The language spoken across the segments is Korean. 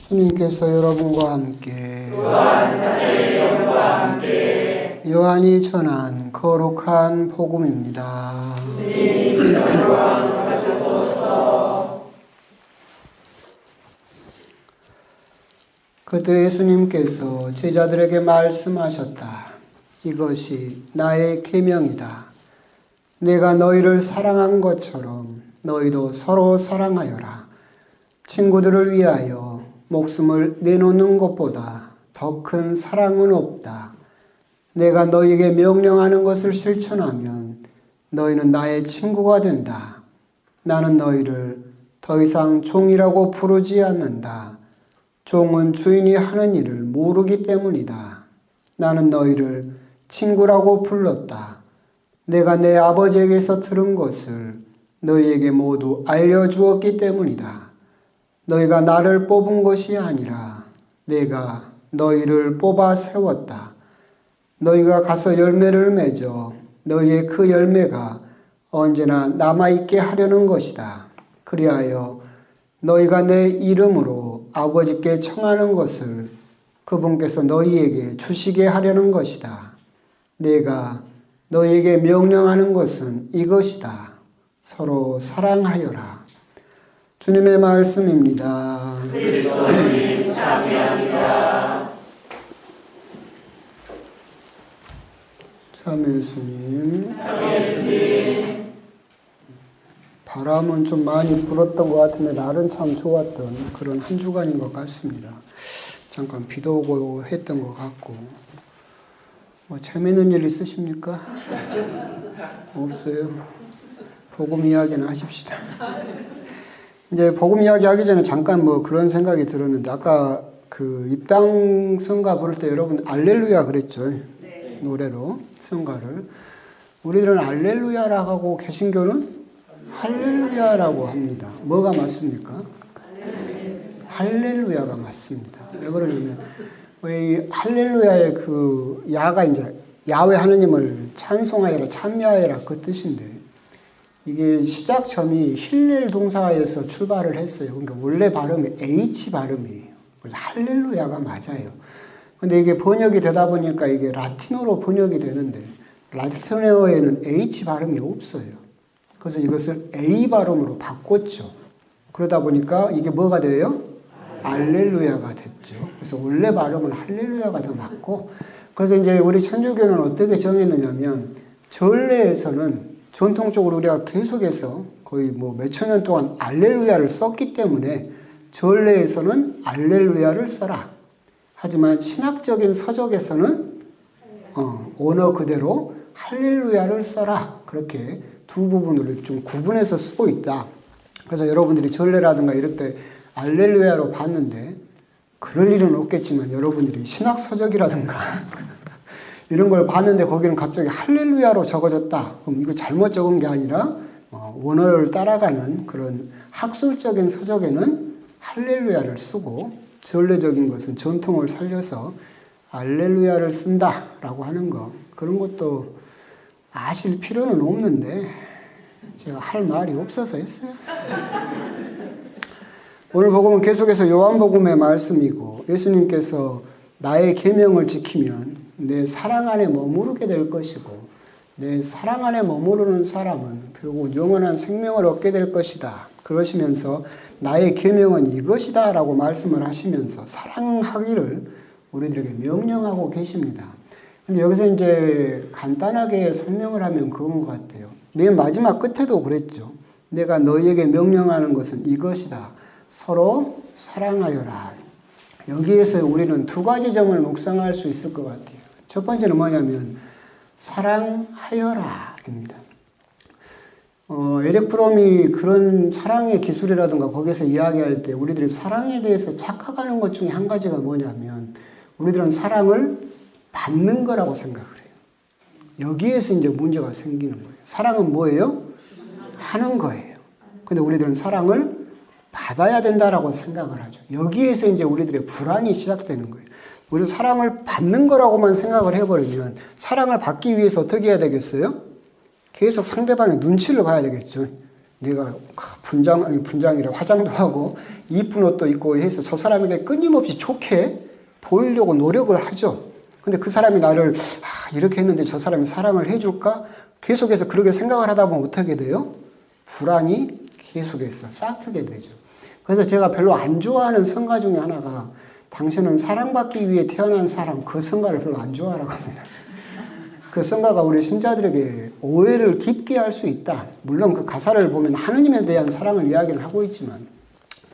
주님께서 여러분과 함께 요한이 전한 거룩한 복음입니다. 그때 예수님께서 제자들에게 말씀하셨다. 이것이 나의 계명이다. 내가 너희를 사랑한 것처럼 너희도 서로 사랑하여라. 친구들을 위하여 목숨을 내놓는 것보다 더 큰 사랑은 없다. 내가 너희에게 명령하는 것을 실천하면 너희는 나의 친구가 된다. 나는 너희를 더 이상 종이라고 부르지 않는다. 종은 주인이 하는 일을 모르기 때문이다. 나는 너희를 친구라고 불렀다. 내가 내 아버지에게서 들은 것을 너희에게 모두 알려주었기 때문이다. 너희가 나를 뽑은 것이 아니라 내가 너희를 뽑아 세웠다. 너희가 가서 열매를 맺어 너희의 그 열매가 언제나 남아있게 하려는 것이다. 그리하여 너희가 내 이름으로 아버지께 청하는 것을 그분께서 너희에게 주시게 하려는 것이다. 내가 너희에게 명령하는 것은 이것이다. 서로 사랑하여라. 주님의 말씀입니다. 그리스도님 참여합니다. 참 예수님. 바람은 좀 많이 불었던 것 같은데 날은 참 좋았던 그런 한 주간인 것 같습니다. 잠깐 비도 오고 했던 것 같고. 뭐 재미있는 일 있으십니까? 없어요. 복음 이야기는 하십시다. 이제 복음 이야기 하기 전에 잠깐 뭐 그런 생각이 들었는데 아까 그 입당 성가 부를 때 여러분 알렐루야 그랬죠. 네. 노래로 성가를. 우리들은 알렐루야라고 하고 개신교는 할렐루야라고 합니다. 뭐가 맞습니까? 할렐루야가 맞습니다. 왜 그러냐면 이 할렐루야의 그 야가 이제 야훼 하느님을 찬송하여라 찬미하여라 그 뜻인데 이게 시작점이 힐렐 동사에서 출발을 했어요. 그러니까 원래 발음이 H 발음이에요. 그래서 할렐루야가 맞아요. 근데 이게 번역이 되다 보니까 이게 라틴어로 번역이 되는데 라틴어에는 H 발음이 없어요. 그래서 이것을 A 발음으로 바꿨죠. 그러다 보니까 이게 뭐가 돼요? 알렐루야가 됐죠. 그래서 원래 발음은 할렐루야가 더 맞고 그래서 이제 우리 천주교는 어떻게 정했느냐면 전례에서는 전통적으로 우리가 계속해서 거의 뭐 몇천 년 동안 알렐루야를 썼기 때문에 전례에서는 알렐루야를 써라. 하지만 신학적인 서적에서는 언어 그대로 할렐루야를 써라. 그렇게 두 부분으로 좀 구분해서 쓰고 있다. 그래서 여러분들이 전례라든가 이럴 때 알렐루야로 봤는데 그럴 일은 없겠지만 여러분들이 신학 서적이라든가 이런 걸 봤는데 거기는 갑자기 할렐루야로 적어졌다. 그럼 이거 잘못 적은 게 아니라 원어를 따라가는 그런 학술적인 서적에는 할렐루야를 쓰고 전례적인 것은 전통을 살려서 알렐루야를 쓴다라고 하는 거. 그런 것도 아실 필요는 없는데 제가 할 말이 없어서 했어요. 오늘 복음은 계속해서 요한복음의 말씀이고 예수님께서 나의 계명을 지키면 내 사랑 안에 머무르게 될 것이고 내 사랑 안에 머무르는 사람은 결국 영원한 생명을 얻게 될 것이다. 그러시면서 나의 계명은 이것이다 라고 말씀을 하시면서 사랑하기를 우리들에게 명령하고 계십니다. 근데 여기서 이제 간단하게 설명을 하면 그런 것 같아요. 맨 마지막 끝에도 그랬죠. 내가 너희에게 명령하는 것은 이것이다. 서로 사랑하여라. 여기에서 우리는 두 가지 점을 묵상할 수 있을 것 같아요. 첫 번째는 뭐냐면 사랑하여라입니다. 에릭 프롬이 그런 사랑의 기술이라든가 거기서 이야기할 때 우리들이 사랑에 대해서 착각하는 것 중에 한 가지가 뭐냐면 우리들은 사랑을 받는 거라고 생각을 해요. 여기에서 이제 문제가 생기는 거예요. 사랑은 뭐예요? 하는 거예요. 근데 우리들은 사랑을 받아야 된다라고 생각을 하죠. 여기에서 이제 우리들의 불안이 시작되는 거예요. 우리는 사랑을 받는 거라고만 생각을 해버리면 사랑을 받기 위해서 어떻게 해야 되겠어요? 계속 상대방의 눈치를 봐야 되겠죠. 내가 분장이라 화장도 하고 이쁜 옷도 입고 해서 저 사람에게 끊임없이 좋게 보이려고 노력을 하죠. 근데 그 사람이 나를 이렇게 했는데 저 사람이 사랑을 해줄까? 계속해서 그렇게 생각을 하다 보면 어떻게 돼요? 불안이 계속해서 쌓이게 되죠. 그래서 제가 별로 안 좋아하는 성가 중에 하나가 당신은 사랑받기 위해 태어난 사람, 그 성가를 별로 안 좋아하라고 합니다. 그 성가가 우리 신자들에게 오해를 깊게 할 수 있다. 물론 그 가사를 보면 하느님에 대한 사랑을 이야기를 하고 있지만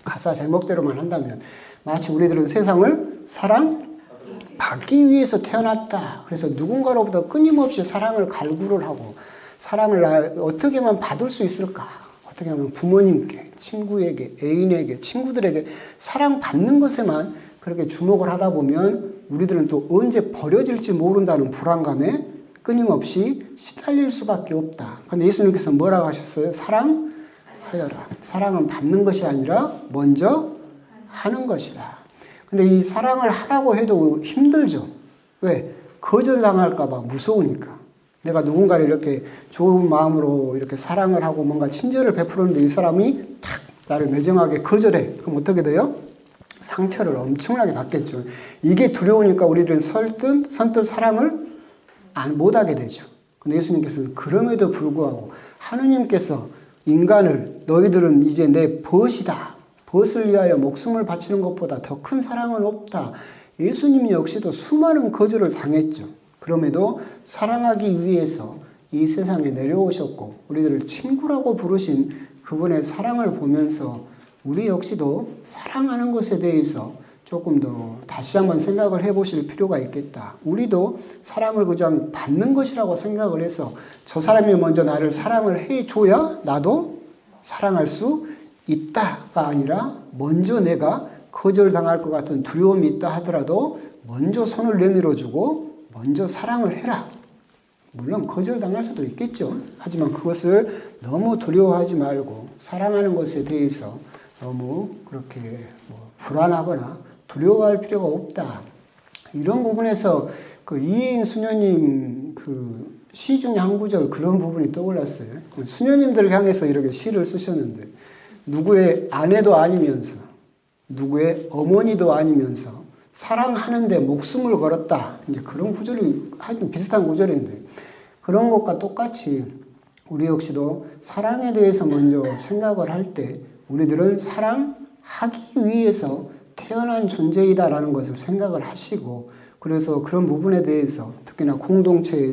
가사 제목대로만 한다면 마치 우리들은 세상을 사랑받기 위해서 태어났다. 그래서 누군가로부터 끊임없이 사랑을 갈구를 하고 사랑을 어떻게만 받을 수 있을까? 어떻게 하면 부모님께, 친구에게, 애인에게, 친구들에게 사랑받는 것에만 그렇게 주목을 하다 보면 우리들은 또 언제 버려질지 모른다는 불안감에 끊임없이 시달릴 수밖에 없다. 그런데 예수님께서 뭐라고 하셨어요? 사랑하여라. 사랑은 받는 것이 아니라 먼저 하는 것이다. 근데 이 사랑을 하라고 해도 힘들죠. 왜? 거절당할까 봐 무서우니까. 내가 누군가를 이렇게 좋은 마음으로 이렇게 사랑을 하고 뭔가 친절을 베푸는데 이 사람이 탁 나를 매정하게 거절해. 그럼 어떻게 돼요? 상처를 엄청나게 받겠죠. 이게 두려우니까 우리들은 선뜻 사랑을 못하게 되죠. 근데 예수님께서는 그럼에도 불구하고 하느님께서 인간을 너희들은 이제 내 벗이다. 벗을 위하여 목숨을 바치는 것보다 더 큰 사랑은 없다. 예수님 역시도 수많은 거절을 당했죠. 그럼에도 사랑하기 위해서 이 세상에 내려오셨고 우리들을 친구라고 부르신 그분의 사랑을 보면서 우리 역시도 사랑하는 것에 대해서 조금 더 다시 한번 생각을 해보실 필요가 있겠다. 우리도 사랑을 그냥 받는 것이라고 생각을 해서 저 사람이 먼저 나를 사랑을 해줘야 나도 사랑할 수 있다가 아니라 먼저 내가 거절당할 것 같은 두려움이 있다 하더라도 먼저 손을 내밀어주고 먼저 사랑을 해라. 물론 거절당할 수도 있겠죠. 하지만 그것을 너무 두려워하지 말고 사랑하는 것에 대해서 너무 그렇게 불안하거나 두려워할 필요가 없다. 이런 부분에서 그 이혜인 수녀님 그 시 중에 한 구절 그런 부분이 떠올랐어요. 수녀님들을 향해서 이렇게 시를 쓰셨는데 누구의 아내도 아니면서 누구의 어머니도 아니면서 사랑하는데 목숨을 걸었다. 이제 그런 구절이 아주 비슷한 구절인데 그런 것과 똑같이 우리 역시도 사랑에 대해서 먼저 생각을 할 때 우리들은 사랑하기 위해서 태어난 존재이다라는 것을 생각을 하시고 그래서 그런 부분에 대해서 특히나 공동체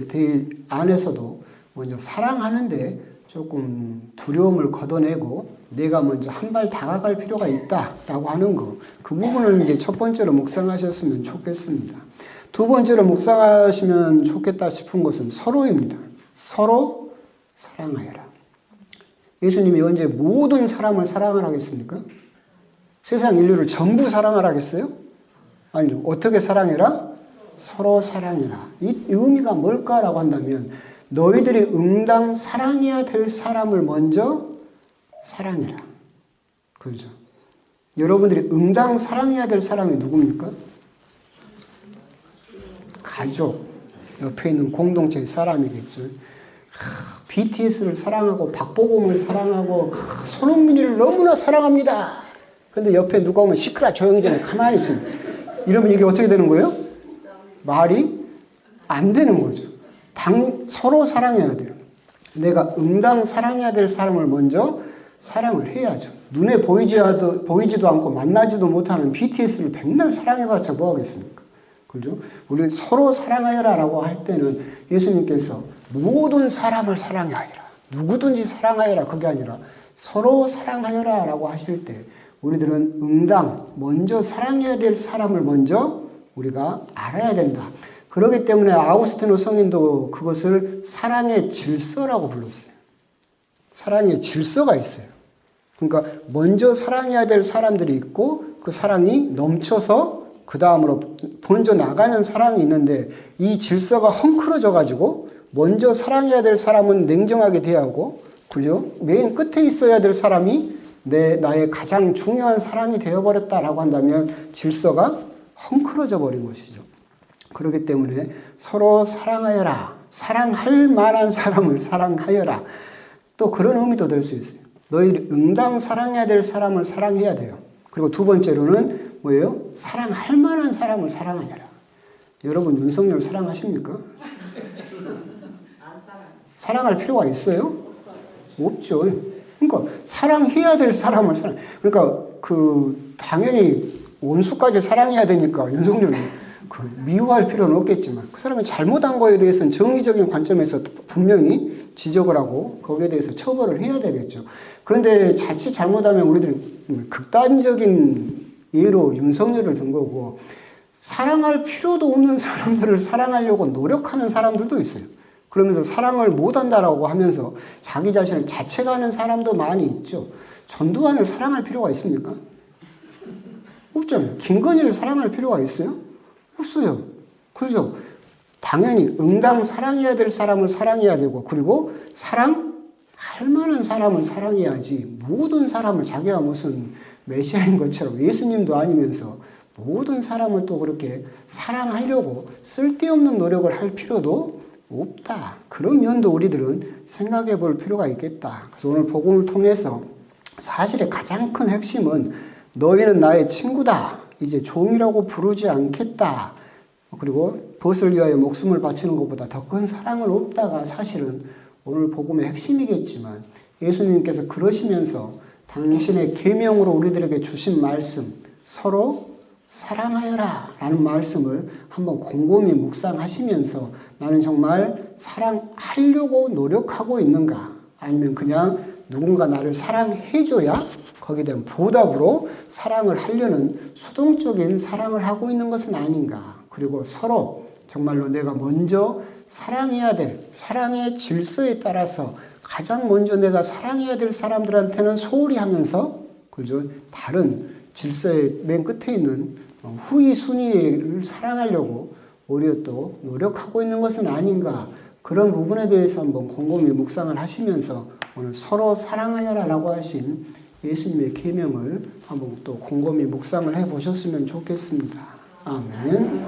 안에서도 먼저 사랑하는데 조금 두려움을 걷어내고 내가 먼저 한 발 다가갈 필요가 있다라고 하는 거. 그 부분을 이제 첫 번째로 묵상하셨으면 좋겠습니다. 두 번째로 묵상하시면 좋겠다 싶은 것은 서로입니다. 서로 사랑하여라. 예수님이 언제 모든 사람을 사랑을 하겠습니까? 세상 인류를 전부 사랑하라겠어요? 아니요. 어떻게 사랑해라? 서로 사랑해라. 이 의미가 뭘까라고 한다면 너희들이 응당 사랑해야 될 사람을 먼저 사랑해라. 그렇죠? 여러분들이 응당 사랑해야 될 사람이 누굽니까? 가족. 옆에 있는 공동체의 사람이겠죠. BTS를 사랑하고 박보검을 사랑하고 손흥민이를 너무나 사랑합니다. 근데 옆에 누가 오면 시끄러 조용히 좀 가만히 있으면 이러면 이게 어떻게 되는 거예요? 말이 안 되는 거죠. 서로 사랑해야 돼요. 내가 응당 사랑해야 될 사람을 먼저 사랑을 해야죠. 눈에 보이지도 않고 만나지도 못하는 BTS를 백날 사랑해봤자 뭐 하겠습니까? 그죠? 우리 서로 사랑하여라 라고 할 때는 예수님께서 모든 사람을 사랑하여라. 누구든지 사랑하여라. 그게 아니라 서로 사랑하여라 라고 하실 때 우리들은 먼저 사랑해야 될 사람을 먼저 우리가 알아야 된다. 그렇기 때문에 아우구스티노 성인도 그것을 사랑의 질서라고 불렀어요. 사랑의 질서가 있어요. 그러니까 먼저 사랑해야 될 사람들이 있고 그 사랑이 넘쳐서 그 다음으로 번져 나가는 사랑이 있는데 이 질서가 헝클어져 가지고 먼저 사랑해야 될 사람은 냉정하게 대하고 그죠? 맨 끝에 있어야 될 사람이 나의 가장 중요한 사랑이 되어버렸다라고 한다면 질서가 헝클어져 버린 것이죠. 그렇기 때문에 서로 사랑하여라. 사랑할 만한 사람을 사랑하여라. 또 그런 의미도 될 수 있어요. 너희 응당 사랑해야 될 사람을 사랑해야 돼요. 그리고 두 번째로는 뭐예요? 사랑할 만한 사람을 사랑하라. 여러분 윤석열 사랑하십니까? 사랑할 필요가 있어요? 없죠. 그러니까 사랑해야 될 사람을 그러니까 당연히 원수까지 사랑해야 되니까 윤석열이 미워할 필요는 없겠지만 그 사람이 잘못한 거에 대해서는 정의적인 관점에서 분명히 지적을 하고 거기에 대해서 처벌을 해야 되겠죠. 그런데 자칫 잘못하면 우리들은 극단적인 예로 윤석열을 든 거고 사랑할 필요도 없는 사람들을 사랑하려고 노력하는 사람들도 있어요. 그러면서 사랑을 못한다라고 하면서 자기 자신을 자책하는 사람도 많이 있죠. 전두환을 사랑할 필요가 있습니까? 없잖아요. 김건희를 사랑할 필요가 있어요? 없어요. 그렇죠? 당연히 응당 사랑해야 될 사람을 사랑해야 되고 그리고 사랑할 만한 사람을 사랑해야지 모든 사람을 자기가 무슨 메시아인 것처럼 예수님도 아니면서 모든 사람을 또 그렇게 사랑하려고 쓸데없는 노력을 할 필요도 없다. 그런 면도 우리들은 생각해 볼 필요가 있겠다. 그래서 오늘 복음을 통해서 사실의 가장 큰 핵심은 너희는 나의 친구다. 이제 종이라고 부르지 않겠다. 그리고 벗을 위하여 목숨을 바치는 것보다 더 큰 사랑은 없다가 사실은 오늘 복음의 핵심이겠지만 예수님께서 그러시면서 당신의 계명으로 우리들에게 주신 말씀 서로 사랑하여라 라는 말씀을 한번 곰곰이 묵상하시면서 나는 정말 사랑하려고 노력하고 있는가 아니면 그냥 누군가 나를 사랑해줘야 거기에 대한 보답으로 사랑을 하려는 수동적인 사랑을 하고 있는 것은 아닌가. 그리고 서로 정말로 내가 먼저 사랑해야 될 사랑의 질서에 따라서 가장 먼저 내가 사랑해야 될 사람들한테는 소홀히 하면서 그죠? 다른 질서의 맨 끝에 있는 후위 순위를 사랑하려고 오히려 또 노력하고 있는 것은 아닌가. 그런 부분에 대해서 한번 곰곰이 묵상을 하시면서 오늘 서로 사랑하여라라고 하신 예수님의 계명을 한번 또 곰곰이 묵상을 해보셨으면 좋겠습니다. 아멘.